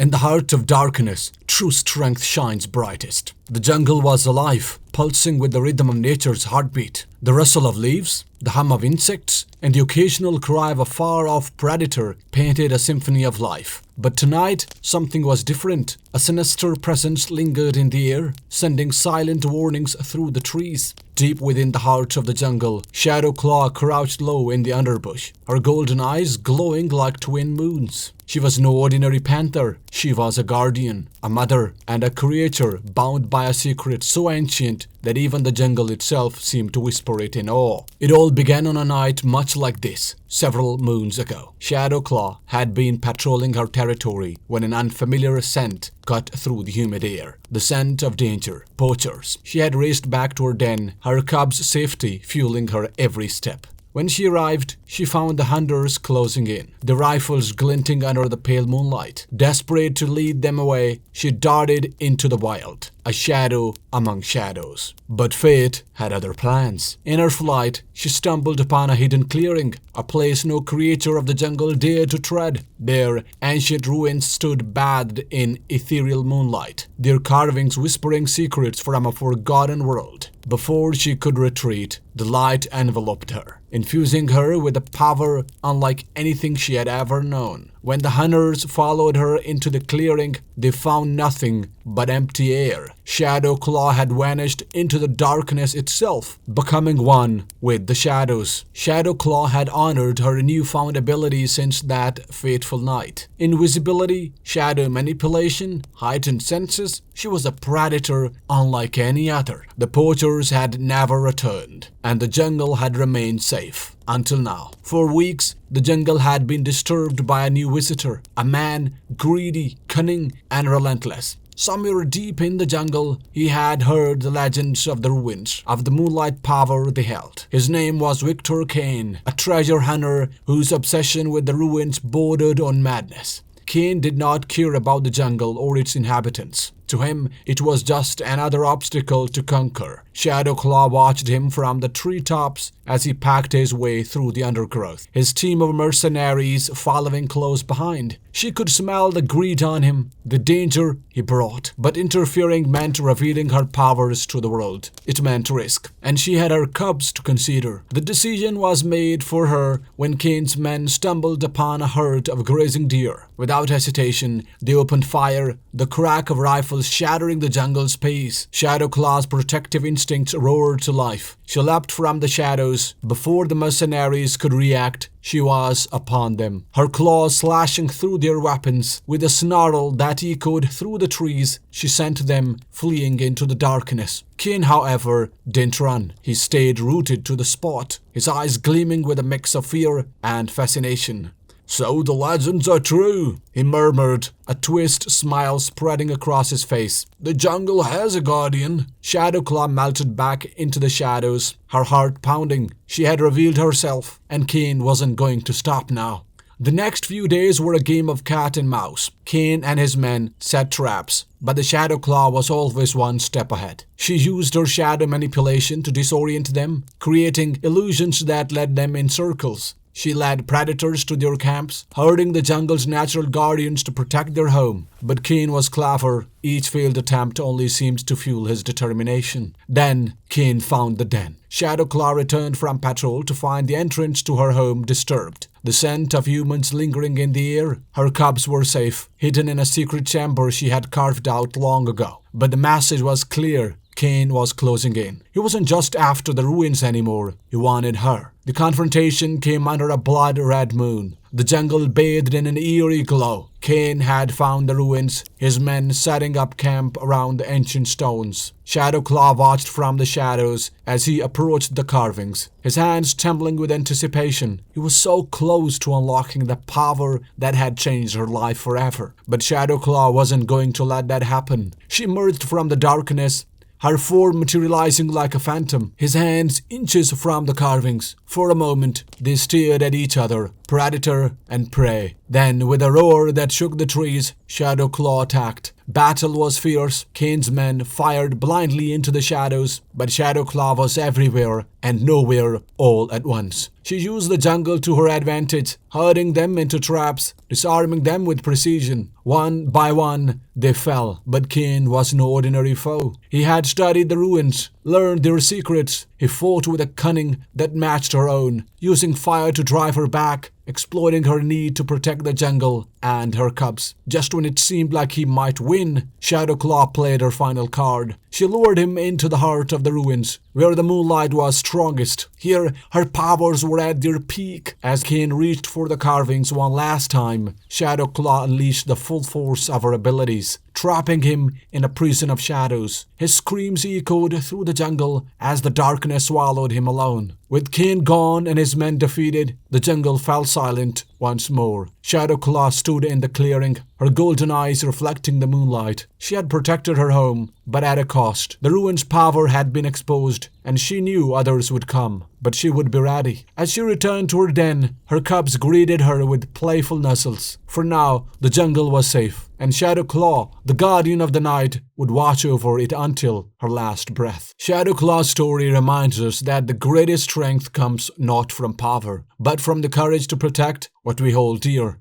In the heart of darkness, true strength shines brightest. The jungle was alive, pulsing with the rhythm of nature's heartbeat. The rustle of leaves, the hum of insects, and the occasional cry of a far-off predator painted a symphony of life. But tonight, something was different. A sinister presence lingered in the air, sending silent warnings through the trees. Deep within the heart of the jungle, Shadowclaw crouched low in the underbush, her golden eyes glowing like twin moons. She was no ordinary panther. She was a guardian, a mother, and a creature bound by a secret so ancient that even the jungle itself seemed to whisper it in awe. It all began on a night much like this, several moons ago. Shadowclaw had been patrolling her territory when an unfamiliar scent cut through the humid air. The scent of danger, poachers. She had raced back to her den, her cubs' safety fueling her every step. When she arrived, she found the hunters closing in, their rifles glinting under the pale moonlight. Desperate to lead them away, she darted into the wild, a shadow among shadows. But fate had other plans. In her flight, she stumbled upon a hidden clearing, a place no creature of the jungle dared to tread. There, ancient ruins stood bathed in ethereal moonlight, their carvings whispering secrets from a forgotten world. Before she could retreat, the light enveloped her, infusing her with a power unlike anything she had ever known. When the hunters followed her into the clearing, they found nothing but empty air. Shadowclaw had vanished into the darkness itself, becoming one with the shadows. Shadowclaw had honored her newfound ability since that fateful night. Invisibility, shadow manipulation, heightened senses. She was a predator unlike any other. The poachers had never returned, and the jungle had remained safe. Until now. For weeks, the jungle had been disturbed by a new visitor, a man greedy, cunning, and relentless. Somewhere deep in the jungle, he had heard the legends of the ruins, of the moonlight power they held. His name was Victor Kane, a treasure hunter whose obsession with the ruins bordered on madness. Kane did not care about the jungle or its inhabitants. To him, it was just another obstacle to conquer. Shadowclaw watched him from the treetops as he packed his way through the undergrowth, his team of mercenaries following close behind. She could smell the greed on him, the danger he brought, but interfering meant revealing her powers to the world. It meant risk, and she had her cubs to consider. The decision was made for her when Kane's men stumbled upon a herd of grazing deer. Without hesitation, they opened fire, the crack of rifles shattering the jungle's peace. Shadowclaw's protective instincts roared to life. She leapt from the shadows. Before the mercenaries could react, she was upon them, her claws slashing through their weapons. With a snarl that echoed through the trees, she sent them fleeing into the darkness. Kane, however, didn't run. He stayed rooted to the spot, his eyes gleaming with a mix of fear and fascination. "So the legends are true," he murmured, a twisted smile spreading across his face. "The jungle has a guardian." Shadowclaw melted back into the shadows, her heart pounding. She had revealed herself, and Kane wasn't going to stop now. The next few days were a game of cat and mouse. Kane and his men set traps, but the Shadowclaw was always one step ahead. She used her shadow manipulation to disorient them, creating illusions that led them in circles. She led predators to their camps, herding the jungle's natural guardians to protect their home. But Kane was clever. Each failed attempt only seemed to fuel his determination. Then Kane found the den. Shadowclaw returned from patrol to find the entrance to her home disturbed. The scent of humans lingering in the air. Her cubs were safe, hidden in a secret chamber she had carved out long ago. But the message was clear. Kane was closing in. He wasn't just after the ruins anymore. He wanted her. The confrontation came under a blood-red moon. The jungle bathed in an eerie glow. Kane had found the ruins, his men setting up camp around the ancient stones. Shadowclaw watched from the shadows as he approached the carvings, his hands trembling with anticipation. He was so close to unlocking the power that had changed her life forever. But Shadowclaw wasn't going to let that happen. She emerged from the darkness, her form materializing like a phantom, his hands inches from the carvings. For a moment, they stared at each other, predator and prey. Then, with a roar that shook the trees, Shadowclaw attacked. Battle was fierce. Kane's men fired blindly into the shadows, but Shadowclaw was everywhere and nowhere all at once. She used the jungle to her advantage, herding them into traps, disarming them with precision. One by one, they fell, but Kane was no ordinary foe. He had studied the ruins, learned their secrets. He fought with a cunning that matched her own, using fire to drive her back, exploiting her need to protect the jungle and her cubs. Just when it seemed like he might win, Shadowclaw played her final card. She lured him into the heart of the ruins, where the moonlight was strongest. Here, her powers were at their peak. As Kane reached for the carvings one last time, Shadowclaw unleashed the full force of her abilities, trapping him in a prison of shadows. His screams echoed through the jungle as the darkness swallowed him alone. With Kane gone and his men defeated, the jungle fell silent once more. Shadowclaw stood in the clearing, her golden eyes reflecting the moonlight. She had protected her home, but at a cost. The ruins' power had been exposed, and she knew others would come. But she would be ready. As she returned to her den, her cubs greeted her with playful nuzzles. For now, the jungle was safe, and Shadowclaw, the guardian of the night, would watch over it until her last breath. Shadowclaw's story reminds us that the greatest strength comes not from power, but from the courage to protect what we hold dear.